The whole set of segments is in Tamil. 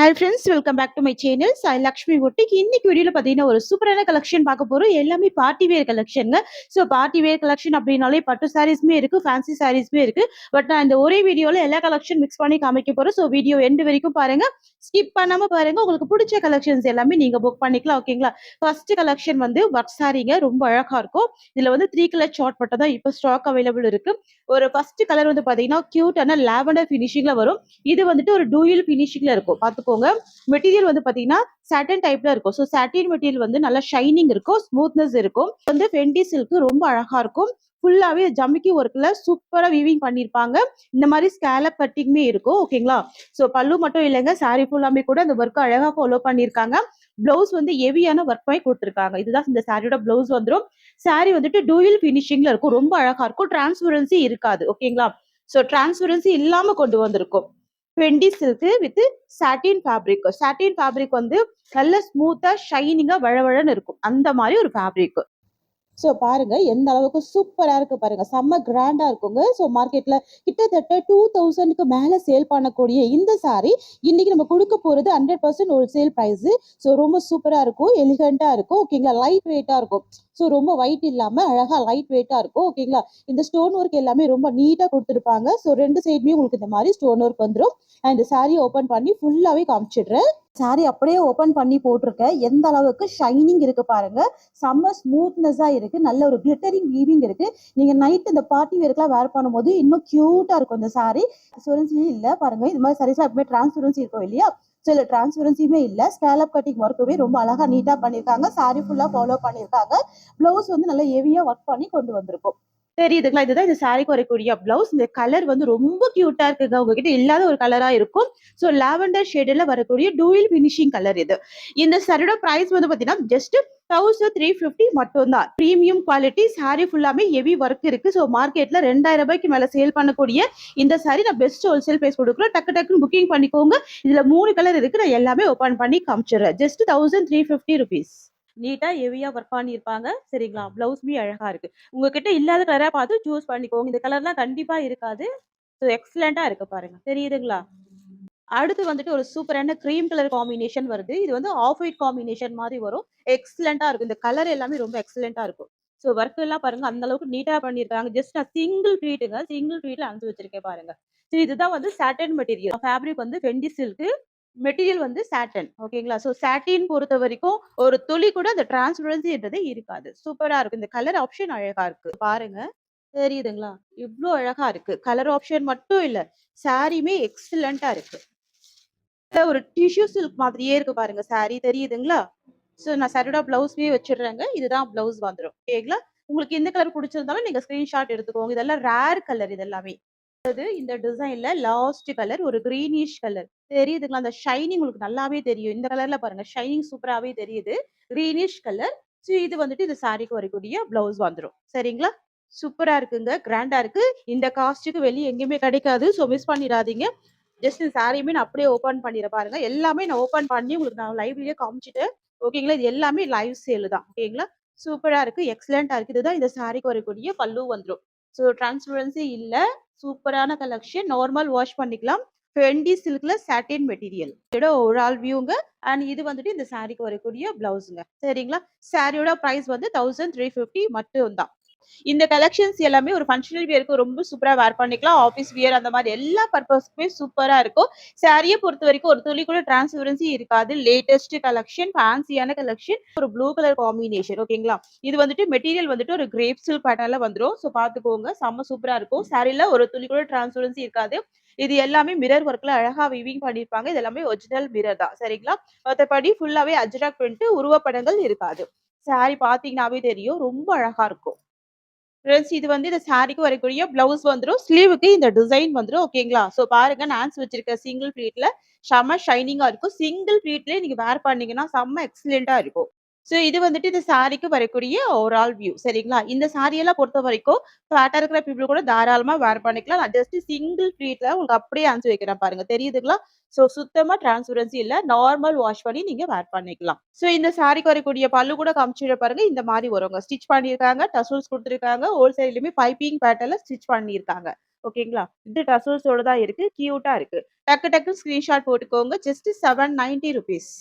Hi friends, welcome back to my channel Sai Lakshmi ஒட்டிக்கு. இன்னைக்கு வீடியோல பார்த்தீங்கன்னா ஒரு சூப்பரான கலெக்ஷன் பார்க்க போறோம். எல்லாமே பார்ட்டி வேர் கலெக்ஷனுங்க. ஸோ பார்ட்டி வேர் கலெக்ஷன் அப்படின்னாலே பட்டு சாரீஸ்மே இருக்கு, ஃபேன்சி சாரீஸ்மே இருக்கு. பட் நான் இந்த ஒரே வீடியோல எல்லா கலெக்ஷன் மிக்ஸ் பண்ணி காமிக்க போறேன். ஸோ வீடியோ எண்டு வரைக்கும் பாருங்க, ஸ்கிப் பண்ணாம பாருங்க. உங்களுக்கு பிடிச்ச கலெக்ஷன்ஸ் எல்லாமே நீங்க புக் பண்ணிக்கலாம். ஓகேங்களா? ஃபர்ஸ்ட் கலெக்ஷன் வந்து ஒர்க் சாரீங்க, ரொம்ப அழகா இருக்கும். இதுல வந்து 3 கலர் சார்ட் மட்டும் தான் இப்போ ஸ்டாக் அவைலபிள் இருக்கு. ஒரு ஃபர்ஸ்ட் கலர் வந்து பாத்தீங்கன்னா கியூட்டான லாவெண்டர் ஃபினிஷிங்ல வரும். இது வந்துட்டு ஒரு டூயல் ஃபினிஷிங்ல இருக்கும். பாத்துக்கோங்க. மெட்டீரியல் வந்து பாத்தீங்கன்னா சாட்டின் டைப்ல இருக்கும். ஸோ சாட்டின் மெட்டீரியல் வந்து நல்லா ஷைனிங் இருக்கும், ஸ்மூத்னஸ் இருக்கும். வந்து ஃபென்டி சில்க் ரொம்ப அழகா இருக்கும். ஃபுல்லாவே ஜமிக்கி ஒர்க்ல சூப்பரா வீவிங் பண்ணிருப்பாங்க. இந்த மாதிரி ஸ்கேலப் கட்டிங்குமே இருக்கும். ஓகேங்களா? ஸோ பல்லு மட்டும் இல்லைங்க, சாரி ஃபுல்லாமே கூட அந்த ஒர்க் அழகா ஃபாலோ பண்ணிருக்காங்க. பிளவுஸ் வந்து ஹெவியான ஒர்க் பண்ணி கொடுத்துருக்காங்க. இதுதான் இந்த சாரியோட பிளவுஸ் வந்துடும். சாரி வந்துட்டு டூயல் ஃபினிஷிங்ல இருக்கும். ரொம்ப அழகா இருக்கும். டிரான்ஸ்பரன்சி இருக்காது. ஓகேங்களா? ஸோ டிரான்ஸ்பரன்சி இல்லாம கொண்டு வந்திருக்கும். Twenty silk with satin fabric. Satin fabric வந்து நல்ல ஸ்மூத்தா ஷைனிங்கா வழவழன்னு இருக்கும். அந்த மாதிரி ஒரு ஃபேப்ரிக். ஸோ பாருங்க எந்த அளவுக்கு சூப்பரா இருக்கு பாருங்க. செம்ம கிராண்டா இருக்குங்க. ஸோ மார்க்கெட்ல கிட்டத்தட்ட 2000க்கு மேல சேல் பண்ணக்கூடிய இந்த சாரி இன்னைக்கு நம்ம கொடுக்க போறது 100% ஹோல்சேல் பிரைஸ். ஸோ ரொம்ப சூப்பரா இருக்கும், எலிகண்டா இருக்கும். ஓகேங்களா? லைட் வெயிட்டா இருக்கும். ஸோ ரொம்ப ஒயிட் இல்லாம அழகா லைட் வெயிட்டா இருக்கும். ஓகேங்களா? இந்த ஸ்டோன் ஒர்க் எல்லாமே ரொம்ப நீட்டா கொடுத்துருப்பாங்க. ஸோ ரெண்டு சைடுமே உங்களுக்கு இந்த மாதிரி ஸ்டோன் ஒர்க் வந்துடும். நான் இந்த சாரி ஓபன் பண்ணி ஃபுல்லாவே காமிச்சிடுறேன். சாரி அப்படியே ஓபன் பண்ணி போட்டிருக்கேன். எந்த அளவுக்கு ஷைனிங் இருக்கு பாருங்க. செம்ம ஸ்மூத்னஸா இருக்கு. நல்ல ஒரு கிளிட்டரிங் வீவிங் இருக்கு. நீங்க நைட் இந்த பார்ட்டி வேர்க்கெல்லாம் வேர் பண்ணும்போது இன்னும் கியூட்டா இருக்கும் இந்த சாரி. டிரான்ஸ்பரன்சி இல்ல பாருங்க. இது மாதிரி சாரீஸ் எப்பவுமே டிரான்ஸ்பரன்சி இருக்கும் இல்லையா? ஸோ இதுல டிரான்ஸ்பரன்சியுமே இல்ல. ஸ்கேலப் கட்டிங் ஒர்க்குமே ரொம்ப அழகா நீட்டா பண்ணிருக்காங்க. சாரி ஃபுல்லா ஃபாலோ பண்ணிருக்காங்க. பிளவுஸ் வந்து நல்லா ஹெவியா ஒர்க் பண்ணி கொண்டு வந்திருக்கும். தெரியுதுங்களா? இதுதான் இந்த சாரிக்கு வரக்கூடிய பிளவுஸ். இந்த கலர் வந்து ரொம்ப கியூட்டா இருக்குங்க. உங்ககிட்ட இல்லாத ஒரு கலரா இருக்கும். ஸோ லாவெண்டர் ஷேட்ல வரக்கூடிய டூயல் ஃபினிஷிங் கலர் இது. இந்த சாரியோட பிரைஸ் வந்து பாத்தீங்கன்னா ஜஸ்ட் 1350 மட்டும் தான். Premium quality. சாரி ஃபுல்லாமே ஹெவி ஒர்க் இருக்கு. ஸோ மார்க்கெட்ல 2000 ரூபாய்க்கு மேல சேல் பண்ணக்கூடிய இந்த சாரி நான் பெஸ்ட் ஹோல்சேல் பிரைஸ் கொடுக்குறோம். டக்கு டக்குன்னு புக்கிங் பண்ணிக்கோங்க. இதுல 3 கலர் இருக்கு. நான் எல்லாமே ஓபன் பண்ணி காமிச்சிடுறேன். Just 1350 rupees. நீட்டா ஹெவியா ஒர்க் பண்ணியிருப்பாங்க. சரிங்களா? பிளவுஸ்மே அழகா இருக்கு. உங்ககிட்ட இல்லாத கலரா பார்த்து சூஸ் பண்ணிக்கோங்க. இந்த கலர்லாம் கண்டிப்பா இருக்காது. ஸோ எக்ஸலண்டா இருக்கு பாருங்க. தெரியுதுங்களா? அடுத்து வந்துட்டு ஒரு சூப்பரான கிரீம் கலர் காம்பினேஷன் வருது. இது வந்து ஆஃப் ஒயிட் காம்பினேஷன் மாதிரி வரும். எக்ஸலண்டா இருக்கும். இந்த கலர் எல்லாமே ரொம்ப எக்ஸலண்டா இருக்கும். ஸோ ஒர்க் எல்லாம் பாருங்க அந்த அளவுக்கு நீட்டா பண்ணியிருக்காங்க. ஜஸ்ட் நான் சிங்கிள் ப்ளீட்டுங்க. சிங்கிள் ப்ளீட்ல அனுப்பிச்சு வச்சிருக்கேன் பாருங்க. ஸோ இதுதான் வந்து சாட்டன் மெட்டீரியல். ஃபேப்ரிக் வந்து ஃபென்டி சில்க். மெட்டீரியல் வந்து சாட்டன். ஓகேங்களா? ஸோ சாட்டின் பொறுத்த வரைக்கும் ஒரு துளி கூட அந்த டிரான்ஸ்பரன்சின்றதே இருக்காது. சூப்பரா இருக்கும். இந்த கலர் ஆப்ஷன் அழகா இருக்கு. பாருங்க. தெரியுதுங்களா? இவ்ளோ அழகா இருக்கு. கலர் ஆப்ஷன் மட்டும் இல்ல. சாரியுமே எக்ஸலண்டா இருக்கு. ஒரு டிஷ்யூ சில்க் மாதிரியே இருக்கு பாருங்க சாரி. தெரியுதுங்களா? ஸோ நான் சாரியோட பிளவுஸ்லயே வச்சிடுறேங்க. இதுதான் பிளவுஸ் வந்துரும். ஓகேங்களா? உங்களுக்கு எந்த கலர் பிடிச்சிருந்தாலும் நீங்க ஸ்கிரீன்ஷாட் எடுத்துக்கோங்க. இதெல்லாம் ரேர் கலர் இது எல்லாமே. இந்த டிசைன்ல லாஸ்ட் கலர் ஒரு கிரீனிஷ் கலர். தெரியுதுங்களா? அந்த ஷைனிங் உங்களுக்கு நல்லாவே தெரியும். இந்த கலர்ல பாருங்க ஷைனிங் சூப்பராவே தெரியுது. Greenish colour. ஸோ இது வந்துட்டு இந்த சாரிக்கு வரக்கூடிய பிளவுஸ் வந்துரும். சரிங்களா? சூப்பரா இருக்குங்க. கிராண்டா இருக்கு. இந்த காஸ்ட்டுக்கு வெளிய எங்கேயுமே கிடைக்காது. ஸோ மிஸ் பண்ணிடாதீங்க. ஜஸ்ட் இந்த சாரியுமே நான் அப்படியே ஓப்பன் பண்ணிடுறேன் பாருங்க. எல்லாமே நான் ஓப்பன் பண்ணி உங்களுக்கு நான் லைவ்லயே காமிச்சுட்டேன். ஓகேங்களா? இது எல்லாமே லைவ் சேல் தான். ஓகேங்களா? சூப்பரா இருக்கு. எக்ஸலென்ட்டா இருக்கு. இதுதான் இந்த சாரிக்கு வரக்கூடிய பல்லு வந்துரும். ஸோ டிரான்ஸ்பரன்சி இல்ல. சூப்பரான கலெக்ஷன். நார்மல் வாஷ் பண்ணிக்கலாம். ஃபென்டி சில்க்ல சாட்டின் மெட்டீரியல். இதோட ஓவரால் வியூங்க. அண்ட் இது வந்துட்டு இந்த சாரிக்கு வரக்கூடிய பிளவுஸ்ங்க. சரிங்களா? சாரியோட பிரைஸ் வந்து 1350 மட்டும் தான். இந்த கலெக்ஷன்ஸ் எல்லாமே ஒரு ஃபங்ஷனல் வியருக்கு ரொம்ப சூப்பரா வேர் பண்ணிக்கலாம். ஆஃபீஸ் வியர் அந்த மாதிரி எல்லா பர்பஸ்க்குமே சூப்பரா இருக்கும். சாரியை பொறுத்த வரைக்கும் ஒரு துளி கூட டிரான்ஸ்பரன்சி இருக்காது. லேட்டஸ்ட் கலெக்ஷன், ஃபேன்சியான கலெக்ஷன், ஒரு ப்ளூ கலர் காம்பினேஷன். ஓகேங்களா? இது வந்துட்டு மெட்டீரியல் வந்துட்டு ஒரு கிரேப் சில்க் பேட்டர்ன்ல வந்துரும். ஸோ பாத்துக்கோங்க. செம்ம சூப்பரா இருக்கும். சாரில ஒரு துளி கூட டிரான்ஸ்பரன்சி இருக்காது. இது எல்லாமே மிரர் ஒர்க்ல அழகா வீவிங் பண்ணிருப்பாங்க. இது எல்லாமே ஒரிஜினல் மிரர் தான். சரிங்களா? மத்தபடி ஃபுல்லாவே அஜ்ரக் பிரிண்ட், உருவப்படங்கள் இருக்காது. சாரி பாத்தீங்கன்னாவே தெரியும். ரொம்ப அழகா இருக்கும். ஃப்ரெண்ட்ஸ் இது வந்து இந்த சாரிக்கு வரக்கூடிய பிளவுஸ் வந்துரும். ஸ்லீவுக்கு இந்த டிசைன் வந்துரும். ஓகேங்களா? ஸோ பாருங்க நான் வச்சிருக்க சிங்கிள் ப்ளீட்ல செம்ம ஷைனிங்கா இருக்கும். சிங்கிள் ப்ளீட்லயே நீங்க வேர் பண்ணீங்கன்னா செம்ம எக்ஸலென்ட்டா இருக்கும். ஸோ இது வந்துட்டு இந்த சாரிக்கு வரக்கூடிய ஓவரால் வியூ. சரிங்களா? இந்த சாரியெல்லாம் பொறுத்தவரைக்கும் ஃபிளாட்டா இருக்கிற பீப்பிள் கூட தாராளமா வேர் பண்ணிக்கலாம். நான் ஜஸ்ட் சிங்கிள் ப்ளீட்ல உங்களுக்கு அப்படியே அனுப்பிச்சு வைக்கிறேன் பாருங்க. தெரியுதுங்களா? ஸோ சுத்தமா டிரான்ஸ்பரன்சி இல்ல. நார்மல் வாஷ் பண்ணி நீங்க வேர் பண்ணிக்கலாம். ஸோ இந்த சாரிக்கு வரக்கூடிய பல்லு கூட காமிச்சிட பாருங்க. இந்த மாரி வருங்க. ஸ்டிச் பண்ணியிருக்காங்க. டசல்ஸ் குடுத்துருக்காங்க. ஹோல் சைட்லயுமே பைப்பிங் பேட்டர்ன்ல ஸ்டிச் பண்ணியிருக்காங்க. ஓகேங்களா? இது டசல்ஸோட தான் இருக்கு. கியூட்டா இருக்கு. டக்கு டக்குன்னு ஸ்கிரீன்ஷாட் போட்டுக்கோங்க. Just 790 rupees.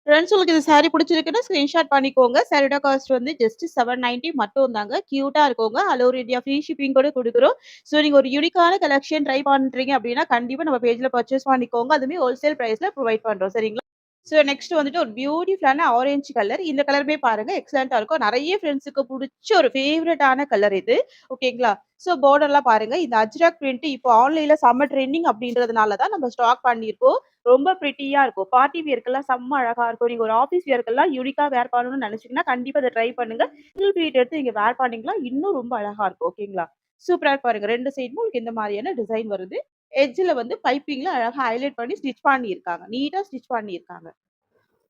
ஃப்ரெண்ட்ஸ் உங்களுக்கு இந்த சாரி பிடிச்சிருக்குன்னா ஸ்கிரீன்ஷாட் பண்ணிக்கோங்க. சாரியோட காஸ்ட் வந்து ஜஸ்ட் 790 மட்டும் தாங்க. கியூட்டா இருக்குங்க. All over India free shipping கூட குடுக்குறோம். ஸோ நீங்க ஒரு யூனிக்கான கலெக்ஷன் ட்ரை பண்றீங்க அப்படின்னா, கண்டிப்பா நம்ம பேஜ்ல பர்ச்சேஸ் பண்ணிக்கோங்க. அதுவுமே ஹோல்சேல் பிரைஸ்ல ப்ரொவைட் பண்றோம். சரிங்களா? ஸோ நெக்ஸ்ட் வந்துட்டு ஒரு பியூட்டிஃபுல்லான ஆரஞ்சு கலர். இந்த கலருமே பாருங்க எக்ஸலென்ட்டா இருக்கும். நெறைய ஃப்ரெண்ட்ஸுக்கு புடிச்ச ஒரு ஃபேவரட்டான கலர் இது. ஓகேங்களா? ஸோ பார்டர்லாம் பாருங்க. இந்த அஜ்ரக் பிரிண்ட் இப்போ ஆன்லைன்ல செம்ம ட்ரெண்டிங் அப்படின்றதுனால தான் நம்ம ஸ்டாக் பண்ணியிருக்கோம். ரொம்ப பிரிட்டியா இருக்கும். பார்ட்டி வியர்க்கெல்லாம் செம்ம அழகா இருக்கும். நீங்க ஒரு ஆஃபீஸ் வியர்க்கெல்லாம் யூனிக்கா வேர் பண்ணணும்னு நெனச்சீங்கன்னா, கண்டிப்பா இத ட்ரை பண்ணுங்க. சிங்கிள் ப்ளீட் எடுத்து நீங்க வேர் பண்ணீங்கன்னா, இன்னும் ரொம்ப அழகா இருக்கும். ஓகேங்களா? சூப்பரா இருக்கு பாருங்க. 2 சைடுமே உங்களுக்கு இந்த மாரியான டிசைன் வருது. எட்ஜ்ல வந்து பைப்பிங்ல அழகா ஹைலைட் பண்ணி ஸ்டிட்ச் பண்ணியிருக்காங்க. நீட்டா ஸ்டிட்ச் பண்ணியிருக்காங்க.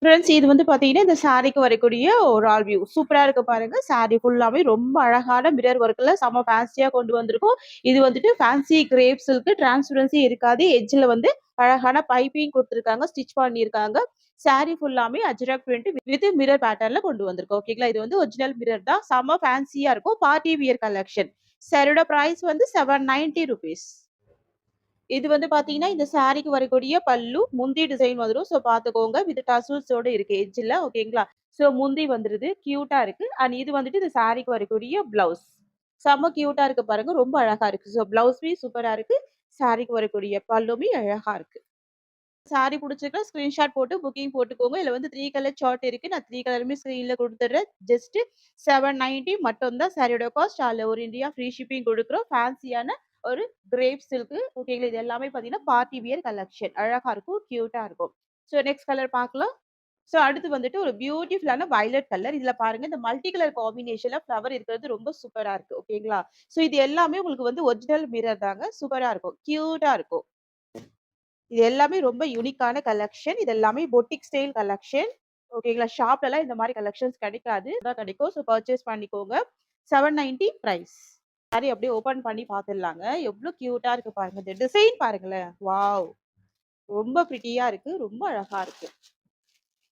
ஃப்ரெண்ட்ஸ் இது வந்து பார்த்தீங்கன்னா, இந்த சாரிக்கு வரக்கூடிய ஒரு ஆல் வியூ. சூப்பரா இருக்கு பாருங்க. சாரி ஃபுல்லாவே ரொம்ப அழகான மிரர் ஒர்க்ல செம்ம ஃபேன்சியா கொண்டு வந்திருக்கோம். இது வந்துட்டு ஃபேன்சி கிரேப் சில்க் டிரான்ஸ்பரன்சி இருக்காது. எட்ஜ்ல வந்து அழகான பைப்பிங் குடுத்துருக்காங்க. ஸ்டிட்ச் பண்ணியிருக்காங்க. சாரி ஃபுல்லாமே அஜ்ரக் பிரிண்ட் வித் மிரர் பேட்டர்ன்ல கொண்டு வந்திருக்கோம். ஓகேங்களா? இது வந்து ஒரிஜினல் மிரர் தான். செம்ம ஃபேன்சியா இருக்கும். Party wear collection. சாரியோட பிரைஸ் வந்து 790 ரூபீஸ். இது வந்து பார்த்தீங்கன்னா, இந்த சாரிக்கு வரக்கூடிய பல்லு, முந்தி டிசைன் வந்துரும். ஸோ பார்த்துக்கோங்க. வித் டசல்ஸோட இருக்கு எட்ஜ்ல. ஓகேங்களா? ஸோ முந்தி வந்துருது. கியூட்டா இருக்கு. அண்ட் இது வந்துட்டு இந்த சாரிக்கு வரக்கூடிய பிளவுஸ். செம்ம கியூட்டா இருக்கு பாருங்க. ரொம்ப அழகா இருக்கு. ஸோ பிளவுஸுமே சூப்பரா இருக்கு. சாரிக்கு வரக்கூடிய பல்லுமே அழகா இருக்கு. சாரி புடிச்சிருக்கா ஸ்கிரீன்ஷாட் போட்டு புக்கிங் போட்டுக்கோங்க. இதுல வந்து 3 கலர் சார்ட் இருக்கு. நான் 3 கலருமே ஸ்க்ரீன்ல குடுத்துடுறேன். ஜஸ்ட் 790 மட்டும் தான் சாரியோட cost. All over India free shipping குடுக்குறோம். ஃபேன்சியான ஒரு கிரேப் சில்க் ஓகேங்களா? இது எல்லாமே பார்த்தீங்கன்னா, பார்ட்டி வியர் கலெக்ஷன். அழகா இருக்கும். கியூட்டா இருக்கும். ஸோ நெக்ஸ்ட் கலர் பார்க்கலாம். ஸோ அடுத்து வந்துட்டு ஒரு பியூட்டிஃபுல்லான வயலட் கலர். இதுல பாருங்க இந்த மல்டி கலர் காம்பினேஷன்ல ஃப்ளவர் இருக்கிறது ரொம்ப சூப்பரா இருக்கு. ஓகேங்களா? ஸோ இது எல்லாமே உங்களுக்கு வந்து ஒரிஜினல் மிரர் தாங்க. சூப்பரா இருக்கும். கியூட்டா இருக்கும். இது எல்லாமே ரொம்ப யூனிக்கான கலெக்ஷன். இது எல்லாமே பொட்டிக் ஸ்டைல் கலெக்ஷன். ஓகேங்களா? ஷாப்லலாம் இந்த மாரி கலெக்ஷன்ஸ் கிடைக்காது. தான் கிடைக்கும். ஸோ பர்ச்சேஸ் பண்ணிக்கோங்க. 790 பிரைஸ். சாரி அப்படியே ஓப்பன் பண்ணி பார்த்துடலாங்க. எவ்ளோ கியூட்டா இருக்கு பாருங்க. இந்த டிசைன் பாருங்களேன். வாவ்! ரொம்ப பிரிட்டியா இருக்கு. ரொம்ப அழகா இருக்கு.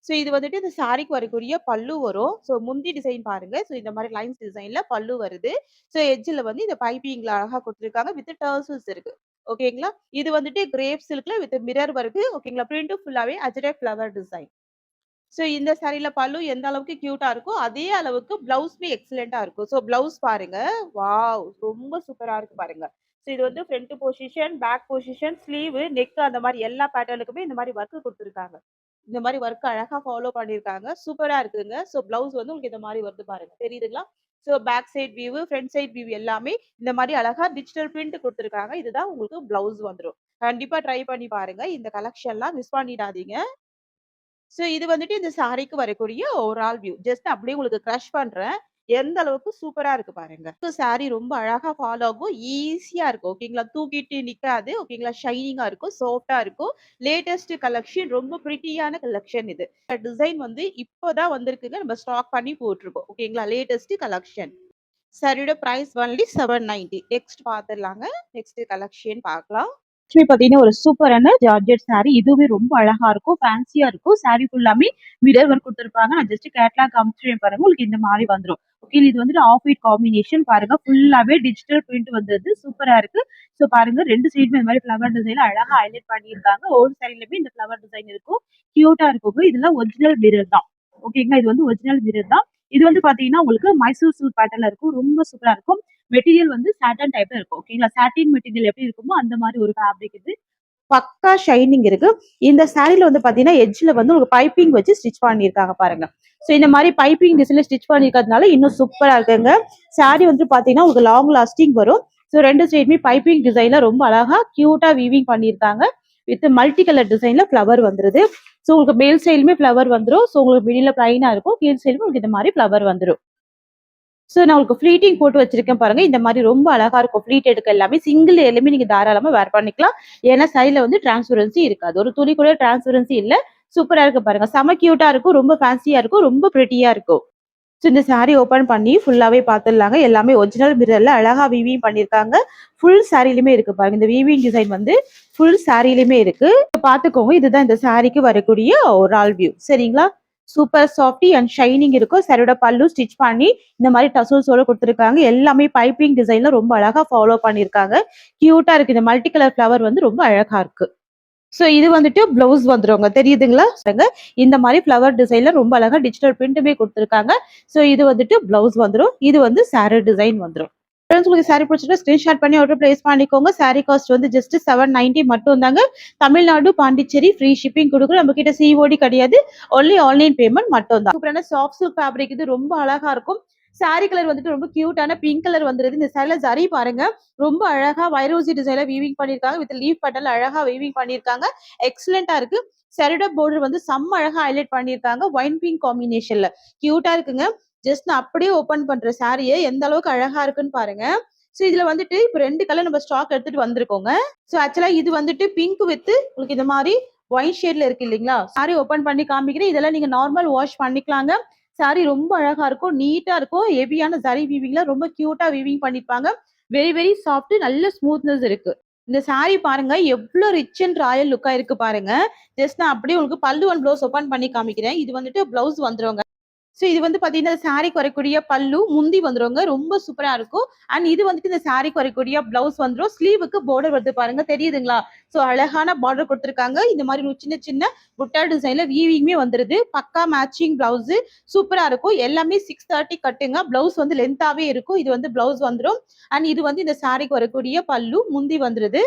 ஸோ இது வந்துட்டு இந்த சாரிக்கு வரக்கூடிய பல்லு வரும். ஸோ முந்தி டிசைன் பாருங்க. ஸோ இந்த மாரி லைன்ஸ் டிசைன்ல பல்லு வருது. ஸோ எட்ஜ்ல வந்து இந்த பைப்பிங்ல அழகா குடுத்துருக்காங்க. வித் டர்சல்ஸ் இருக்கு. ஓகேங்களா? இது வந்துட்டு கிரேப் சில்க்ல வித் மிரர் ஒர்க் ஓகேங்களா? பிரிண்ட் ஃபுல்லாவே அஜரக் ஃப்ளவர் டிசைன். ஸோ இந்த சாரில பல்லு எந்த அளவுக்கு கியூட்டா இருக்கோ, அதே அளவுக்கு பிளவுஸுமே எக்ஸலென்ட்டா இருக்கும். ஸோ பிளவுஸ் பாருங்க. வாவ்! ரொம்ப சூப்பரா இருக்கு பாருங்க. ஸோ இது வந்து front position, back position, sleeve, neck அந்த மாரி எல்லா பேட்டர்னுக்குமே இந்த மாரி ஒர்க் குடுத்துருக்காங்க. இந்த மாரி ஒர்க் அழகா ஃபாலோ பண்ணியிருக்காங்க. சூப்பரா இருக்குங்க. ஸோ பிளவுஸ் வந்து உங்களுக்கு இந்த மாரி வருது பாருங்க. தெரியுதுங்களா? So back side view, front side view எல்லாமே இந்த மாரி அழகா டிஜிட்டல் பிரிண்ட் குடுத்துருக்காங்க. இதுதான் உங்களுக்கு பிளவுஸ் வந்துரும். கண்டிப்பா ட்ரை பண்ணி பாருங்க. இந்த கலெக்ஷன்லாம் மிஸ் பண்ணிடாதீங்க. ஸோ இது வந்துட்டு இந்த சாரிக்கு வரக்கூடிய ஓவரால் வியூ. ஜஸ்ட் அப்படியே உங்களுக்கு கிரஷ் பண்றேன். எந்த அளவுக்கு சூப்பரா இருக்கு பாருங்க. சாரி ரொம்ப அழகா ஃபாலோ ஆகும். ஈஸியா இருக்கும். ஓகேங்களா? தூக்கிட்டு நிக்காது. ஓகேங்களா? ஷைனிங்கா இருக்கும். சாஃப்ட்டா இருக்கும். லேட்டஸ்ட் கலெக்ஷன் ரொம்ப பிரிட்டியான கலெக்ஷன் இது. டிசைன் வந்து இப்போ தான் வந்திருக்குங்க. நம்ம ஸ்டாக் பண்ணி போட்டுருக்கோம். ஓகேங்களா? Latest collection. சாரியோட பிரைஸ் ஒன்லி 790. நெக்ஸ்ட் பார்த்துடலாங்க. நெக்ஸ்ட் கலெக்ஷன் பார்க்கலாம். ஆக்சுவலி பார்த்தீங்கன்னா, ஒரு சூப்பரான ஜார்ஜெட் சாரி. இதுவுமே ரொம்ப அழகா இருக்கும். ஃபேன்சியா இருக்கும். சாரி ஃபுல்லாமே மிரர் ஒர்க் குடுத்துருப்பாங்க. நான் ஜஸ்ட் கேட்லாக் காமிக்கிறேன் பாருங்க. உங்களுக்கு இந்த மாரி வந்துரும். ஓகே. இது வந்துட்டு ஆஃப் ஒயிட் காம்பினேஷன் பாருங்க. ஃபுல்லாவே டிஜிட்டல் பிரிண்ட் வந்தது. சூப்பரா இருக்கு. ஸோ பாருங்க 2 சைடுமே இந்த மாரி ஃப்ளவர் டிசைன்ல அழகா ஹைலைட் பண்ணியிருக்காங்க. ஒரு சைடுலயுமே இந்த ஃப்ளவர் டிசைன் இருக்கும். கியூட்டா இருக்குங்க. இதெல்லாம் ஒரிஜினல் மிரர் தான். ஓகேங்களா? இது வந்து ஒரிஜினல் மிரர் தான். இது வந்து பார்த்தீங்கன்னா, உங்களுக்கு மைசூர் சில்க் பேட்டர்ன்ல இருக்கும். ரொம்ப சூப்பரா இருக்கும். மெட்டீரியல் வந்து சாட்டன் டைப்ல இருக்கும். ஓகேங்களா? சாட்டின் மெட்டீரியல் எப்படி இருக்குமோ, அந்த மாரி ஒரு ஃபேப்ரிக் இது. பக்கா ஷைனிங் இருக்கு. இந்த சாரீல வந்து பார்த்தீங்கன்னா, எட்ஜ்ல வந்து உங்களுக்கு பைப்பிங் வச்சு ஸ்டிட்ச் பண்ணியிருக்காங்க பாருங்க. ஸோ இந்த மாரி பைப்பிங் டிசைன்ல ஸ்டிட்ச் பண்ணியிருக்கிறதுனால இன்னும் சூப்பரா இருக்குங்க. சாரி வந்து பார்த்தீங்கன்னா, உங்களுக்கு லாங் லாஸ்டிங் வரும். ஸோ 2 சைடுமே பைப்பிங் டிசைன்ல ரொம்ப அழகா கியூட்டா வீவிங் பண்ணியிருக்காங்க. வித் மல்டி கலர் டிசைன்ல ஃப்ளவர் வந்துருது. ஸோ உங்களுக்கு மேல் சைடுமே ஃப்ளவர் வந்துரும். ஸோ உங்களுக்கு மிடில்ல பிளைனா இருக்கும். கீழ் சைடுமே உங்களுக்கு இந்த மாரி ஃப்ளவர் வந்துரும். ஸோ நான் உங்களுக்கு ஃப்ளீட்டிங் போட்டு வச்சிருக்கேன் பாருங்க. இந்த மாரி ரொம்ப அழகா இருக்கும். ஃப்ளீட் எடுக்க எல்லாமே சிங்கிள் லேயர்லயுமே நீங்க தாராளமா வேர் பண்ணிக்கலாம். ஏன்னா சைடுல வந்து டிரான்ஸ்பரன்சி இருக்காது. ஒரு துளி கூட டிரான்ஸ்பரன்சி இல்ல. சூப்பரா இருக்கு பாருங்க. செம கியூட்டா இருக்கும். ரொம்ப ஃபேன்சியா இருக்கும். ரொம்ப பிரிட்டியா இருக்கும். ஸோ இந்த சாரி ஓப்பன் பண்ணி ஃபுல்லாவே பார்த்துடலாங்க. எல்லாமே ஒரிஜினல் மிரர்ல அழகா வீவிங் பண்ணியிருக்காங்க. ஃபுல் சாரிலயுமே இருக்கு பாருங்க. இந்த வீவிங் டிசைன் வந்து ஃபுல் சாரிலயுமே இருக்கு. பார்த்துக்கோங்க. இதுதான் இந்த சாரிக்கு வரக்கூடிய ஓவரால் வியூ. சரிங்களா? சூப்பர் சாஃப்டி அண்ட் ஷைனிங் இருக்கும். சாரியோட பல்லு ஸ்டிச் பண்ணி இந்த மாதிரி டசல்ஸோட குடுத்துருக்காங்க. எல்லாமே பைப்பிங் டிசைன்ல ரொம்ப அழகா ஃபாலோ பண்ணியிருக்காங்க. கியூட்டா இருக்கு. இந்த மல்டி கலர் ஃப்ளவர் வந்து ரொம்ப அழகா இருக்கு. ஸோ இது வந்துட்டு ப்ளவுஸ் வந்துருங்க. தெரியுதுங்களா? இந்த மாதிரி ஃப்ளவர் டிசைன்ல ரொம்ப அழகா டிஜிட்டல் பிரிண்ட்டுமே குடுத்துருக்காங்க. ஸோ இது வந்துட்டு ப்ளவுஸ் வந்துரும். இது வந்து சாரி டிசைன் வந்துரும். ஃப்ரெண்ட்ஸ் உங்களுக்கு சாரி பிடிச்சிருந்தா ஸ்கிரீன்ஷாட் பண்ணி ஆர்டர் பிளேஸ் பண்ணிக்கோங்க. சாரி காஸ்ட் வந்து ஜஸ்ட் 790 மட்டும் தாங்க. தமிழ்நாடு, பாண்டிச்சேரி ஃப்ரீ ஷிப்பிங் குடுக்குறோம். நம்ம கிட்ட சிஓடி கிடையாது. ஒன்லி ஆன்லைன் பேமெண்ட் மட்டும் தான். சூப்பரான சாஃப்ட் சில்க் ஃபேப்ரிக் இது ரொம்ப அழகா இருக்கும். சாரி கலர் வந்துட்டு ரொம்ப கியூட்டான பிங்க் கலர் வந்துருது. இந்த சாரில ஜரி பாருங்க. ரொம்ப அழகா வைரோசி டிசைன்ல வீவிங் பண்ணியிருக்காங்க. வித் லீஃப் பட்டன்ல அழகா வீவிங் பண்ணியிருக்காங்க. எக்ஸலென்ட்டா இருக்கு. சாரியோட பார்டர் வந்து செம்ம அழகா ஹைலைட் பண்ணியிருக்காங்க. ஒயின் பிங்க் காம்பினேஷன்ல. கியூட்டா இருக்குங்க. ஜஸ்ட் நான் அப்படியே ஓப்பன் பண்ற சாரிய எந்த அளவுக்கு அழகா இருக்குன்னு பாருங்க. சோ இதுல வந்துட்டு இப்ப 2 கலர் நம்ம ஸ்டாக் எடுத்துட்டு வந்திருக்கோங்க. சோ ஆக்சுவலா இது வந்துட்டு பிங்க் வித் உங்களுக்கு இந்த மாதிரி ஒயிட் ஷேட்ல இருக்கு இல்லைங்களா? சாரி ஓப்பன் பண்ணி காமிக்கிறேன். இதெல்லாம் நீங்க நார்மல் வாஷ் பண்ணிக்கலாங்க. சாரி ரொம்ப அழகா இருக்கும். நீட்டா இருக்கும். ஹெவியான ஜரி வீவிங்ல ரொம்ப கியூட்டா வீவிங் பண்ணிருப்பாங்க. வெரி வெரி சாஃப்ட் நல்ல ஸ்மூத்னஸ் இருக்கு. இந்த சாரி பாருங்க எவ்வளவு ரிச் அண்ட் ராயல் லுக்கா இருக்கு பாருங்க. ஜஸ்ட் நான் அப்படியே உங்களுக்கு பல்லு அண்ட் ப்ளவுஸ் ஓப்பன் பண்ணி காமிக்கிறேன். இது வந்துட்டு ப்ளவுஸ் வந்துருங்க. சோ இது வந்து பாத்தீங்கன்னா சாரிக்கு வரக்கூடிய பல்லு முந்தி வந்துருங்க. ரொம்ப சூப்பரா இருக்கும். அண்ட் இது வந்துட்டு இந்த சாரிக்கு வரக்கூடிய பிளவுஸ் வந்துரும். ஸ்லீவுக்கு பார்டர் வருது பாருங்க. தெரியுதுங்களா? சோ அழகான பார்டர் குடுத்துருக்காங்க. இந்த மாதிரி சின்ன சின்ன புட்டா டிசைன்ல வீவிங்குமே வந்துருது. பக்கா மேட்சிங் பிளவுஸ் சூப்பரா இருக்கும். எல்லாமே 630 கட்டுங்க. பிளவுஸ் வந்து லென்த்தாவே இருக்கும். இது வந்து பிளவுஸ் வந்துரும். அண்ட் இது வந்து இந்த சாரிக்கு வரக்கூடிய பல்லு முந்தி வந்துருது.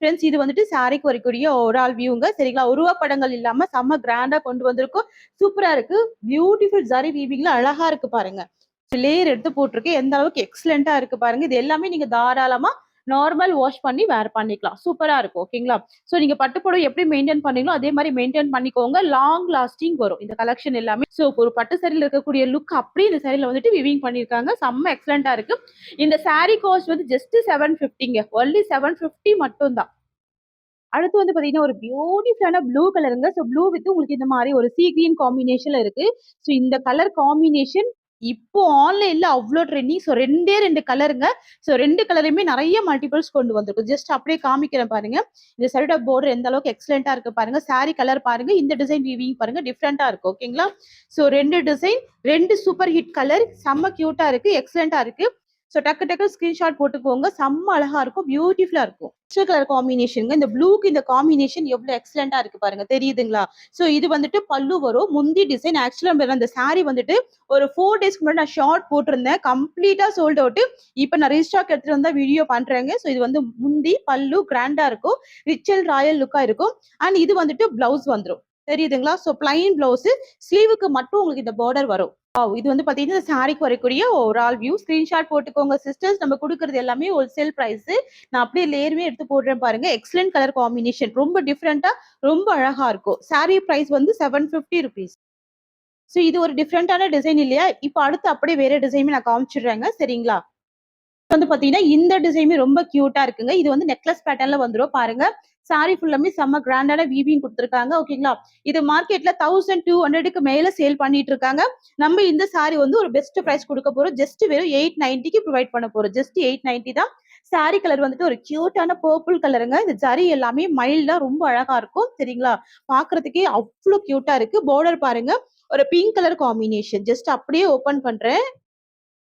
ஃப்ரெண்ட்ஸ் இது வந்துட்டு சாரிக்கு வரக்கூடிய ஓவரால் வியூங்க. சரிங்களா? உருவப்படங்கள் இல்லாம செம்ம கிராண்டா கொண்டு வந்திருக்கோம். சூப்பரா இருக்கு. பியூட்டிஃபுல் ஜரி வீவிங்ல அழகா இருக்கு பாருங்க. லேயர் எடுத்து போட்டிருக்கு. எந்த அளவுக்கு எக்ஸலென்ட்டா இருக்கு பாருங்க. இது எல்லாமே நீங்க தாராளமா நார்மல் வாஷ் பண்ணி வேர் பண்ணிக்கலாம். சூப்பரா இருக்கும். ஓகேங்களா? சோ நீங்க பட்டு புடவை எப்படி மெயின்டெயின் பண்ணீங்களோ அதே மாரி மெயின்டெயின் பண்ணிக்கோங்க. லாங் லாஸ்டிங் வரும். இந்த கலெக்ஷன் எல்லாமே. சோ ஒரு பட்டு சாரில இருக்கக்கூடிய லுக் அப்படியே இந்த சாரில வந்துட்டு விவிங் பண்ணியிருக்காங்க. செம்ம எக்ஸலென்ட்டா இருக்கு. இந்த சாரி காஸ்ட் வந்து ஜஸ்ட் 750ங்க. ஒன்லி 750 மட்டும் தான். அடுத்து வந்து பாத்தீங்கன்னா, ஒரு பியூட்டிஃபுல்லான ப்ளூ கலருங்க. ஸோ ப்ளூ வித் உங்களுக்கு இந்த மாரி ஒரு சீ கிரீன் காம்பினேஷன்ல இருக்கு. ஸோ இந்த கலர் காம்பினேஷன் இப்போ ஆன்லைன்ல அவ்ளோ ட்ரெண்டிங். ஸோ 2டே 2 கலருங்க. ஸோ 2 கலருமே நெறைய மல்டிபிள்ஸ் கொண்டு வந்திருக்கு. ஜஸ்ட் அப்படியே காமிக்கிறேன் பாருங்க. இந்த சாரியோட பார்டர் எந்த அளவுக்கு எக்ஸலென்ட்டா இருக்கு பாருங்க. சாரி கலர் பாருங்க. இந்த டிசைன் வீவிங் பாருங்க. டிஃபரெண்ட்டா இருக்கு. ஓகேங்களா? So 2 design, 2 super hit colour. செம்ம கியூட்டா இருக்கு. எக்ஸலென்ட்டா இருக்கு. ஸோ டக்கு டக்கு ஸ்கிரீன்ஷாட் போட்டுக்கோங்க. செம்ம அழகா இருக்கும். பியூட்டிஃபுல்லா இருக்கும். பச்சை கலர் காம்பினேஷன்ங்க. இந்த ப்ளூக்கு இந்த காம்பினேஷன் எவ்வளவு எக்ஸலென்ட்டா இருக்கு பாருங்க. தெரியுதுங்களா? சோ இது வந்துட்டு பல்லு வரும். முந்தி டிசைன் ஆக்சுவலா அந்த சாரி வந்துட்டு ஒரு 4 டேஸ்க்கு முன்னாடி நான் ஷார்ட் போட்டிருந்தேன். கம்ப்ளீட்டா சோல்ட் அவுட். இப்ப நான் ரீஸ்டாக் எடுத்துட்டு வந்தா வீடியோ பண்றேங்க. சோ இது வந்து முந்தி பல்லு கிராண்டா இருக்கும். ரிச் அண்ட் ராயல் லுக்கா இருக்கும். அண்ட் இது வந்துட்டு பிளவுஸ் வந்துரும். தெரியுதுங்களா? சோ பிளைன் பிளவுஸ் ஸ்லீவுக்கு மட்டும் உங்களுக்கு இந்த பார்டர் வரும். வாவ்! இது வந்து பாத்தீங்கன்னா, சாரிக்கு வரக்கூடிய ஓவரால் வியூ. ஸ்கிரீன்ஷாட் போட்டுக்கோங்க சிஸ்டர்ஸ். நம்ம குடுக்குறது எல்லாமே ஹோல்சேல் பிரைஸ். நான் அப்படியே லேயருமே எடுத்து போடுறேன் பாருங்க. Excellent colour combination. ரொம்ப டிஃபரெண்ட்டா, ரொம்ப அழகா இருக்கும். சாரி பிரைஸ் வந்து ₹750. சோ இது ஒரு டிஃபரெண்ட்டான டிசைன் இல்லையா? இப்ப அடுத்து அப்படியே வேற டிசைனுமே நான் காமிச்சுடுறேங்க. சரிங்களா? வந்து பாத்தீங்கன்னா, இந்த டிசைனுமே ரொம்ப கியூட்டா இருக்குங்க. இது வந்து நெக்லஸ் பேட்டர்ன்ல வந்துரும் பாருங்க. சாரி ஃபுல்லாமே செம்ம கிராண்டான வீவிங் குடுத்துருக்காங்க. ஓகேங்களா? இது மார்க்கெட்ல 1200க்கு மேல சேல் பண்ணிட்டு இருக்காங்க. நம்ம இந்த சாரி வந்து ஒரு பெஸ்ட் பிரைஸ் குடுக்க போறோம். ஜஸ்ட் வெறும் 890க்கு புரொவைட் பண்ண போறோம். ஜஸ்ட் 890 தான். சாரி கலர் வந்துட்டு ஒரு கியூட்டான பர்பிள் கலருங்க. இந்த ஜரி எல்லாமே மைல்டா ரொம்ப அழகா இருக்கும். சரிங்களா? பாக்குறதுக்கே அவ்ளோ கியூட்டா இருக்கு. பார்டர் பாருங்க. ஒரு பிங்க் கலர் காம்பினேஷன். ஜஸ்ட் அப்படியே ஓப்பன் பண்றேன்.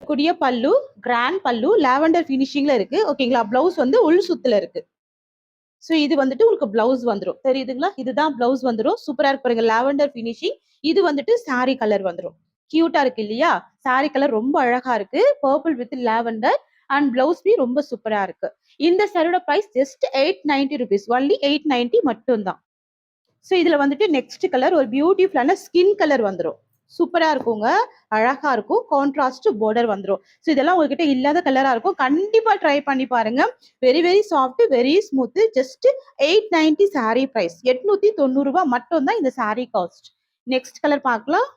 கூடிய பல்லு, கிராண்ட் பல்லு, லாவெண்டர் ஃபினிஷிங்ல இருக்கு. ஓகேங்களா? ப்ளவுஸ் வந்து உள் சுத்துல இருக்கு. சோ இது வந்துட்டு உங்களுக்கு பிளவுஸ் வந்துரும். தெரியுதுங்களா? இதுதான் பிளவுஸ் வந்துரும். சூப்பரா இருக்கு பாருங்க. Lavender finishing. இது வந்துட்டு சாரி கலர் வந்துரும். கியூட்டா இருக்கு இல்லையா? சாரி கலர் ரொம்ப அழகா இருக்கு. Purple with lavender and blouse பி ரொம்ப சூப்பரா இருக்கு. இந்த சாரியோட பிரைஸ் ஜஸ்ட் ₹890. ஒன்லி 890 மட்டும் தான். சோ இதுல வந்துட்டு நெக்ஸ்ட் கலர் ஒரு பியூட்டிஃபுல்லான ஸ்கின் கலர் வந்துரும். சூப்பரா இருக்குங்க. அழகா இருக்கும். கான்ட்ராஸ்ட் பார்டர் வந்துரும். சோ இதெல்லாம் உங்ககிட்ட இல்லாத கலரா இருக்கும். கண்டிப்பா ட்ரை பண்ணி பாருங்க. Very very soft, very smooth. Just 890 sari price. ₹890 மட்டும் தான் இந்த சாரி காஸ்ட். நெக்ஸ்ட் கலர் பார்க்கலாம்.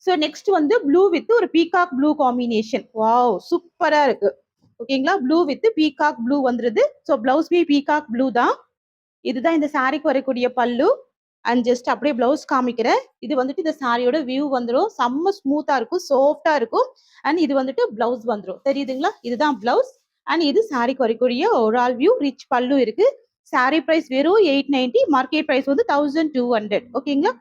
சோ நெக்ஸ்ட் வந்து ப்ளூ வித் ஒரு பீகாக் ப்ளூ காம்பினேஷன். வாவ்! சூப்பரா இருக்கு. ஓகேங்களா? ப்ளூ வித் பீகாக் ப்ளூ வந்துருது. சோ பிளவுஸ் பி பீகாக் ப்ளூ தான். இதுதான் இந்த சாரிக்கு வரக்கூடிய பல்லு. அண்ட் ஜஸ்ட் அப்படியே பிளவுஸ் காமிக்கிறேன். இது வந்துட்டு இந்த சாரியோட வியூ வந்துரும். செம்ம ஸ்மூத்தா இருக்கும். சாஃப்ட்டா இருக்கும். அண்ட் இது வந்துட்டு பிளவுஸ் வந்துரும். தெரியுதுங்களா? இதுதான் பிளவுஸ். அண்ட் இது சாரிக்கு வரக்கூடிய ஓவரால் வியூ. ரிச் பல்லு இருக்கு. சாரி பிரைஸ் வெறும் 890. மார்க்கெட் பிரைஸ் வந்து 1200. ஓகேங்களா?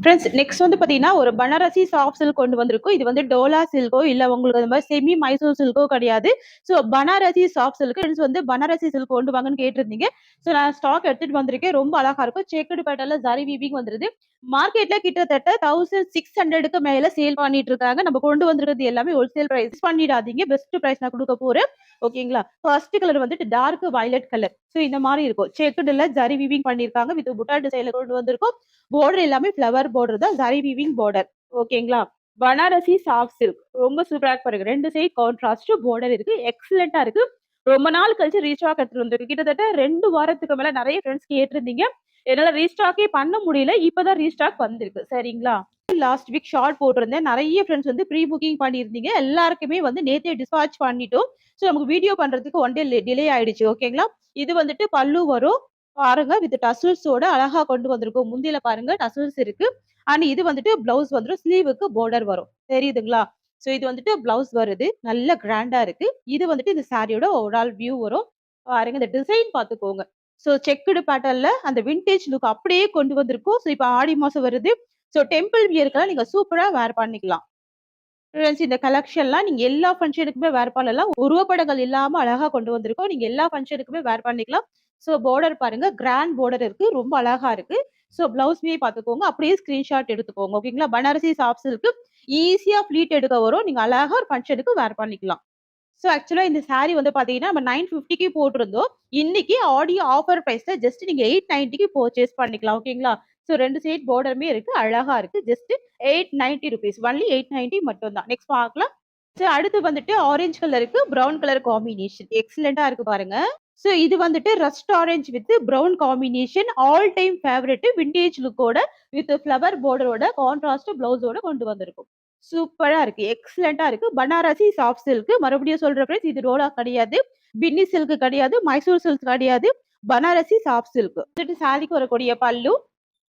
ஃப்ரெண்ட்ஸ் நெக்ஸ்ட் வந்து பார்த்தீங்கன்னா, ஒரு பனாரசி சாஃப்ட் சில்க் கொண்டு வந்திருக்கோம். இது வந்து டோலா சில்க்கோ, இல்ல உங்களுக்கு அந்த மாரி செமி மைசூர் சில்க்கோ கிடையாது. So Banarasi soft silk friends வந்து பனாரசி சில்க் கொண்டு வாங்கன்னு கேட்டிருந்தீங்க. ஸோ நான் ஸ்டாக் எடுத்துட்டு வந்திருக்கேன். ரொம்ப அழகா இருக்கும். செக்குடு பேட்டர்ன்ல ஜரி வீவிங் வந்துருது. மார்க்கெட்ல கிட்டத்தட்ட 1600க்கு மேல சேல் பண்ணிட்டு இருக்காங்க. நம்ம கொண்டு வந்திருக்கிறது எல்லாமே ஹோல்சேல் பிரைஸ் பண்ணிடாதீங்க. பெஸ்ட் பிரைஸ் நான் குடுக்க போறேன். ஓகேங்களா? ஃபர்ஸ்ட் கலர் வந்துட்டு டார்க் வயலட் கலர். ஸோ இந்த மாரி இருக்கும். செக்குடுல ஜரி வீவிங் பண்ணியிருக்காங்க. வித் புட்டா டிசைன்ல கொண்டு வந்திருக்கோம். பார்டர் எல்லாமே ஃப்ளவர் பார்டர் தான். Zari weaving border. ஓகேங்களா? Banarasi soft silk. ரொம்ப சூப்பரா இருக்கு பாருங்க. 2 சைடு கான்ட்ராஸ்ட் பார்டர் இருக்கு. எக்ஸலென்ட்டா இருக்கு. ரொம்ப நாள் கழிச்சு ரீஸ்டாக் எடுத்துட்டு வந்திருக்கு. கிட்டத்தட்ட 2 வாரத்துக்கு மேல நெறைய ஃப்ரெண்ட்ஸ் கேட்டிருந்தீங்க. என்னால ரீஸ்டாக்கே பண்ண முடியல. இப்பதான் ரீஸ்டாக் வந்திருக்கு. சரிங்களா? லாஸ்ட் வீக் ஷார்ட் போட்டிருந்தேன். நெறைய ஃப்ரெண்ட்ஸ் வந்து ப்ரீ புக்கிங் பண்ணியிருந்தீங்க. எல்லாருக்குமே வந்து நேத்தே டிஸ்பாட்ச் பண்ணிட்டோம். ஸோ நமக்கு வீடியோ பண்றதுக்கு 1 டே டிலே ஆயிடுச்சு. ஓகேங்களா? இது வந்துட்டு பல்லு வரும். பாருங்க வித் டசல்ஸோட அழகா கொண்டு வந்திருக்கோம். முந்தியில பாருங்க டசல்ஸ் இருக்கு. அண்ட் இது வந்துட்டு பிளவுஸ் வந்துரும். ஸ்லீவுக்கு பார்டர் வரும். தெரியுதுங்களா? ஸோ இது வந்துட்டு பிளவுஸ் வருது. நல்ல கிராண்டா இருக்கு. இது வந்துட்டு இந்த சாரியோட ஓவரால் வியூ வரும். பாருங்க இந்த டிசைன் பார்த்துக்கோங்க. ஸோ செக்குடு பேட்டர்ன்ல அந்த வின்டேஜ் லுக் அப்படியே கொண்டு வந்திருக்கோம். ஸோ இப்ப ஆடி மாசம் வருது. ஸோ டெம்பிள் வியர்க்கெல்லாம் நீங்க சூப்பரா வேர் பண்ணிக்கலாம். ஃப்ரெண்ட்ஸ் இந்த கலெக்ஷன்லாம் நீங்க எல்லா ஃபங்ஷனுக்குமே வேர் பண்ணலாம். உருவப்படங்கள் இல்லாம அழகா கொண்டு வந்திருக்கோம். நீங்க எல்லா ஃபங்ஷனுக்குமே வேர் பண்ணிக்கலாம். ஸோ பார்டர் பாருங்க. கிராண்ட் பார்டர் இருக்கு. ரொம்ப அழகா இருக்கு. ஸோ பிளவுஸ்மே பார்த்துக்கோங்க. அப்படியே ஸ்கிரீன்ஷாட் எடுத்துக்கோங்க. ஓகேங்களா? பனாரசி சாஃப்ட் சில்க் ஈஸியா ஃப்ளீட் எடுக்க வரும். நீங்க அழகா ஒரு ஃபங்ஷனுக்கு வேர் பண்ணிக்கலாம். ஸோ ஆக்சுவலா இந்த சாரி வந்து பார்த்தீங்கன்னா, நம்ம 950க்கு போட்டிருந்தோம். இன்னைக்கு ஆடியோ ஆஃபர் பிரைஸ்ல ஜஸ்ட் நீங்க 890க்கு பர்ச்சேஸ் பண்ணிக்கலாம். ஓகேங்களா? ஸோ 2 சைட் பார்டருமே இருக்கு. அழகா இருக்கு. ஜஸ்ட் ₹890 ஒன்லி 890 மட்டும் தான். நெக்ஸ்ட் பார்க்கலாம். ஸோ அடுத்து வந்துட்டு ஆரஞ்ச் கலருக்கு ப்ரவுன் கலர் காம்பினேஷன். எக்ஸலென்ட்டா இருக்கு பாருங்க. ஸோ இது வந்துட்டு rust orange with brown combination. All time favourite vintage லுக்கோட வித் ஃப்ளவர் பார்டரோட கான்ட்ராஸ்ட் பிளவுஸோட கொண்டு வந்திருக்கும். சூப்பரா இருக்கு. எக்ஸலென்ட்டா இருக்கு. Banarasi soft silk. மறுபடியும் சொல்றேன் ஃப்ரெண்ட்ஸ் இது ரோலா கிடையாது. பின்னி சில்க் கிடையாது. மைசூர் சில்க் கிடையாது. Banarasi soft silk. வந்துட்டு சாரிக்கு வரக்கூடிய பல்லு.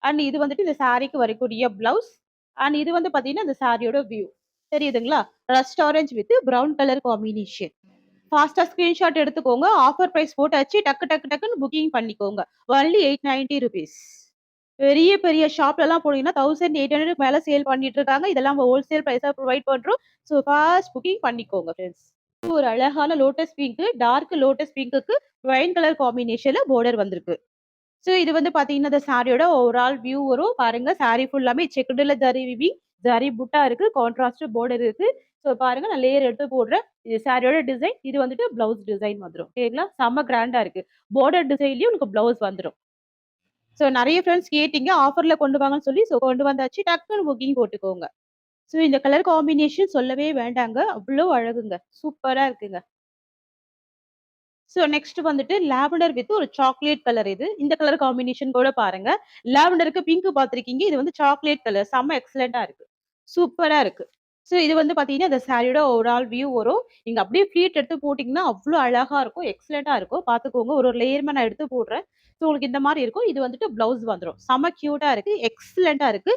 அண்ட் இது வந்துட்டு இந்த சாரிக்கு வரக்கூடிய பிளவுஸ். அண்ட் இது வந்து பாத்தீங்கன்னா இந்த சாரியோட வியூ. தெரியுதுங்களா? Rust orange with brown colour combination. ஃபாஸ்ட்டா ஸ்கிரீன்ஷாட் எடுத்துக்கோங்க. ஆஃபர் பிரைஸ் போட்டாச்சு. டக்கு டக்கு டக்குன்னு புக்கிங் பண்ணிக்கோங்க. ஒன்லி ₹890. பெரிய பெரிய ஷாப்லலாம் போனீங்கன்னா 1800க்கு மேல சேல் பண்ணிட்டு இருக்காங்க. இதெல்லாம் நம்ம ஹோல்சேல் பிரைஸா புரொவைட் பண்றோம். ஸோ ஃபாஸ்ட் புக்கிங் பண்ணிக்கோங்க ஃப்ரெண்ட்ஸ். ஒரு அழகான லோட்டஸ் பிங்க், டார்க் லோட்டஸ் பிங்க்குக்கு ஒயின் கலர் காம்பினேஷன்ல பார்டர் வந்திருக்கு. ஸோ இது வந்து பார்த்தீங்கன்னா, இந்த சாரியோட ஓவரால் வியூ வரும். பாருங்க சாரி ஃபுல்லாமே செக்குடுல ஜரி வீவிங், ஜரி புட்டா இருக்கு. கான்ட்ராஸ்ட் பார்டர் இருக்கு. ஸோ பாருங்க நான் லேயர் எடுத்து போடுறேன். இது சாரியோட டிசைன். இது வந்துட்டு பிளவுஸ் டிசைன் வந்துரும். ஓகேங்களா? செம்ம கிராண்டா இருக்கு. பார்டர் டிசைன்லயும் உங்களுக்கு பிளவுஸ் வந்துரும். ஸோ நெறைய ஃப்ரெண்ட்ஸ் கேட்டீங்க. ஆஃபர்ல கொண்டு வாங்கன்னு சொல்லி. ஸோ கொண்டு வந்தாச்சு. டக்குனு புக்கிங் போட்டுக்கோங்க. ஸோ இந்த கலர் காம்பினேஷன் சொல்லவே வேண்டாங்க. அவ்ளோ அழகுங்க. சூப்பரா இருக்குங்க. ஸோ நெக்ஸ்ட் வந்துட்டு லாவெண்டர் வித் ஒரு சாக்லேட் கலர் இது. இந்த கலர் காம்பினேஷன் கூட பாருங்க. லாவெண்டருக்கு பிங்க் பார்த்திருக்கீங்க. இது வந்து சாக்லேட் கலர். செம்ம எக்ஸலென்ட்டா இருக்கு. சூப்பரா இருக்கு. ஸோ இது வந்து பார்த்தீங்கன்னா, இந்த சாரியோட ஓவரால் வியூ வரும். நீங்க அப்படியே ஃப்ளீட் எடுத்து போட்டீங்கன்னா, அவ்ளோ அழகா இருக்கும். எக்ஸலென்ட்டா இருக்கும். பார்த்துக்கோங்க. ஒரு ஒரு லேயருமா நான் எடுத்து போடுறேன். ஸோ உங்களுக்கு இந்த மாரி இருக்கும். இது வந்துட்டு பிளவுஸ் வந்துரும். செம்ம கியூட்டா இருக்கு. எக்ஸலென்ட்டா இருக்கு.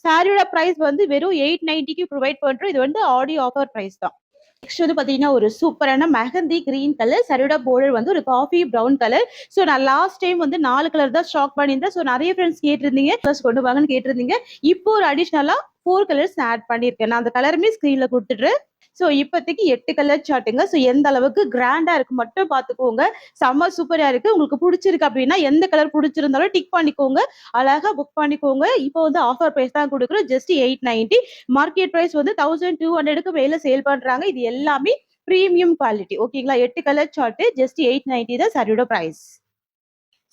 சாரியோட பிரைஸ் வந்து வெறும் 890க்கு புரொவைட் பண்றோம். இது வந்து ஆடி ஆஃபர் பிரைஸ் தான். நெக்ஸ்ட் வந்து பாத்தீங்கன்னா, ஒரு சூப்பரான மெஹந்தி கிரீன் கலர். சரியோட பார்டர் வந்து ஒரு காஃபி பிரவுன் கலர். ஸோ நான் லாஸ்ட் டைம் வந்து 4 கலர் தான் ஸ்டாக் பண்ணியிருந்தேன். ஸோ நெறைய ஃப்ரெண்ட்ஸ் கேட்டிருந்தீங்க. கலர்ஸ் கொண்டு வாங்கன்னு கேட்டிருந்தீங்க. இப்போ ஒரு அடிஷனலா 4 கலர்ஸ் நான் ஆட் பண்ணியிருக்கேன். நான் அந்த கலருமே ஸ்க்ரீன்ல குடுத்துடுறேன். ஸோ இப்போதைக்கு 8 கலர் சார்ட்டுங்க. ஸோ எந்த அளவுக்கு கிராண்டா இருக்கு மட்டும் பார்த்துக்கோங்க. செம்ம சூப்பரா இருக்கு. உங்களுக்கு புடிச்சிருக்கு அப்படின்னா, எந்த கலர் புடிச்சிருந்தாலும் டிக் பண்ணிக்கோங்க. அழகா புக் பண்ணிக்கோங்க. இப்போ வந்து ஆஃபர் பிரைஸ் தான் குடுக்குறோம். ஜஸ்ட் 890. மார்க்கெட் பிரைஸ் வந்து 1200க்கு மேல சேல் பண்றாங்க. இது எல்லாமே பிரீமியம் குவாலிட்டி. ஓகேங்களா? 8 கலர் சார்ட் ஜஸ்ட் 890 தான் சாரியோட பிரைஸ்.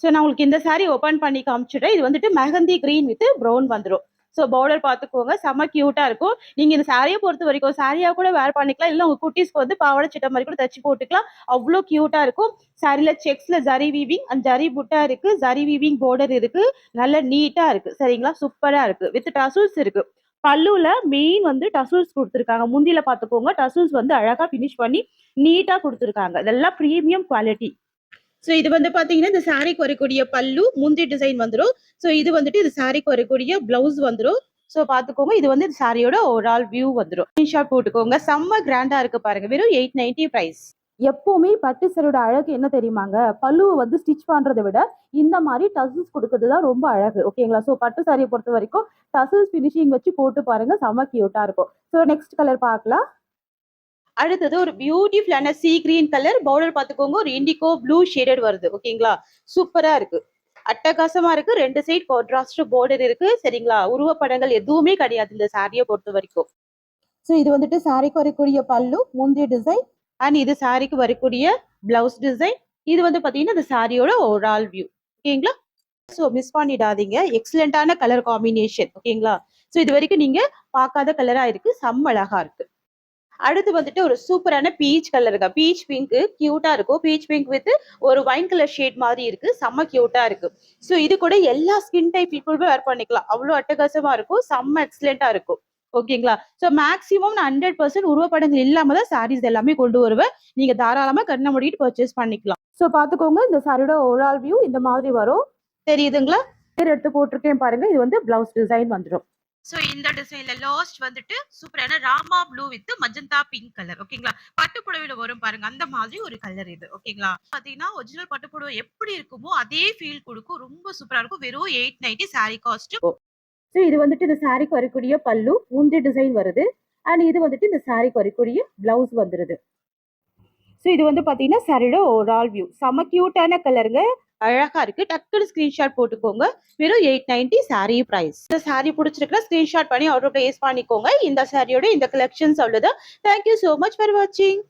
ஸோ நான் உங்களுக்கு இந்த சாரி ஓப்பன் பண்ணி காமிச்சுடுறேன். இது வந்துட்டு மெஹந்தி கிரீன் வித் ப்ரவுன் வந்துரும். ஸோ பார்டர் பார்த்துக்கோங்க. செம்ம கியூட்டா இருக்கும். நீங்க இந்த சாரிய பொறுத்த வரைக்கும் சாரியா கூட வேர் பண்ணிக்கலாம். இல்ல உங்க குட்டீஸ்க்கு வந்து பாவாடை சட்டை மாரி கூட தச்சு போட்டுக்கலாம். அவ்ளோ கியூட்டா இருக்கும். சாரில செக்ஸ்ல ஜரி வீவிங் அண்ட் ஜரி புட்டா இருக்கு. ஜரி வீவிங் பார்டர் இருக்கு. நல்ல நீட்டா இருக்கு. சரிங்களா? சூப்பரா இருக்கு. வித் டசல்ஸ் இருக்கு. பல்லுல மெயின் வந்து டசல்ஸ் குடுத்துருக்காங்க. முந்தியில பார்த்துக்கோங்க. டசல்ஸ் வந்து அழகா ஃபினிஷ் பண்ணி நீட்டா குடுத்துருக்காங்க. இதெல்லாம் பிரீமியம் குவாலிட்டி. ஸோ இது வந்து பார்த்தீங்கன்னா, இந்த சாரிக்கு வரக்கூடிய பல்லு, முந்தி டிசைன் வந்துரும். ஸோ இது வந்துட்டு இந்த சாரிக்கு வரக்கூடிய பிளவுஸ் வந்துரும். ஸோ பார்த்துக்கோங்க. இது வந்து இந்த சாரியோட ஓவரால் வியூ வந்துரும். ஸ்கிரீன்ஷாட் போட்டுக்கோங்க. செம்ம கிராண்டா இருக்கு பாருங்க. வெறும் 890 பிரைஸ். எப்பவுமே பட்டு சாரியோட அழகு என்ன தெரியுமாங்க? பல்லுவ வந்து ஸ்டிச் பண்றத விட, இந்த மாரி டசல்ஸ் குடுக்குறது தான் ரொம்ப அழகு. ஓகேங்களா? ஸோ பட்டு சாரிய பொறுத்தவரைக்கும் டசல்ஸ் ஃபினிஷிங் வச்சு போட்டு பாருங்க. செம்ம கியூட்டா இருக்கும். ஸோ நெக்ஸ்ட் கலர் பார்க்கலாம். அடுத்தது ஒரு பியூட்டிஃபுல்லான சீ கிரீன் கலர் பார்டர் பார்த்துக்கோங்க. ஒரு இண்டிகோ ப்ளூ ஷேடட் வருது. ஓகேங்களா? சூப்பரா இருக்கு. அட்டகாசமா இருக்கு. 2 சைடு கான்ட்ராஸ்ட் பார்டர் இருக்கு. சரிங்களா? உருவப்படங்கள் எதுவுமே கிடையாது இந்த சாரிய பொறுத்தவரைக்கும். ஸோ இது வந்துட்டு சாரிக்கு வரக்கூடிய பல்லு, முந்தைய டிசைன் அண்ட் இது சாரிக்கு வரக்கூடிய பிளவுஸ் டிசைன். இது வந்து பாத்தீங்கன்னா இந்த சாரியோட ஓவரால் வியூ. ஓகேங்களா? ஸோ மிஸ் பண்ணிடாதீங்க. எக்ஸலண்டான கலர் காம்பினேஷன். ஓகேங்களா? ஸோ இது வரைக்கும் நீங்க பார்க்காத கலரா இருக்கு. செம்ம அழகா இருக்கு. அடுத்து வந்துட்டு ஒரு சூப்பரான பீச் கலருங்க. பீச் பிங்க் கியூட்டா இருக்கும். பீச் பிங்க் வித் ஒரு வைன் கலர் ஷேட் மாதிரி இருக்கு. செம்ம கியூட்டா இருக்கு. ஸோ இது கூட எல்லா ஸ்கின் டைப் பீப்புளுமே வேர் பண்ணிக்கலாம். அவ்வளோ அட்டகாசமா இருக்கும். செம்ம எக்ஸலண்டா இருக்கும். ஓகேங்களா? ஸோ மேக்ஸிமம் நான் 100% உருவப்படங்கள் இல்லாம தான் சாரீஸ் எல்லாமே கொண்டு வருவேன். நீங்க தாராளமா கண்ண மூடிட்டு பர்ச்சேஸ் பண்ணிக்கலாம். ஸோ பாத்துக்கோங்க இந்த சாரியோட ஓவரால் வியூ இந்த மாதிரி வரும். தெரியுதுங்களா? பேர் எடுத்து போட்டிருக்கேன் பாருங்க. இது வந்து பிளவுஸ் டிசைன் வந்துடும். சோ இந்த டிசைன்ல லாஸ்ட் வந்துட்டு சூப்பரான Rama blue with magenta pink colour. ஓகேங்களா? பட்டு புடவையில வரும் பாருங்க அந்த மாதிரி ஒரு கலர் இது. ஓகேங்களா? பாத்தீங்கன்னா ஒரிஜினல் பட்டு புடவை எப்படி இருக்குமோ அதே ஃபீல் கொடுக்கும். ரொம்ப சூப்பரா இருக்கும். வெறும் 890 சாரி காஸ்ட். ஸோ இது வந்துட்டு இந்த சாரிக்கு வரக்கூடிய பல்லு முந்தி டிசைன் வருது. அண்ட் இது வந்துட்டு இந்த சாரிக்கு வரக்கூடிய பிளவுஸ் வந்துருது. ஸோ இது வந்து பாத்தீங்கன்னா சாரியோட ஓவரால் வியூ. செம கியூட்டான கலருங்க. அழகா இருக்கு. டக்குனு ஸ்கிரீன்ஷாட் போட்டுக்கோங்க. வெறும் 890 சாரி பிரைஸ். இந்த சாரி பிடிச்சிருக்குன்னா ஸ்கிரீன்ஷாட் பண்ணி ஆர்டர் பிளேஸ் பண்ணிக்கோங்க. இந்த சாரியோட இந்த கலெக்ஷன்ஸ் அவ்வளவுதான். தேங்க்யூ சோ மச் ஃபார் வாட்சிங்.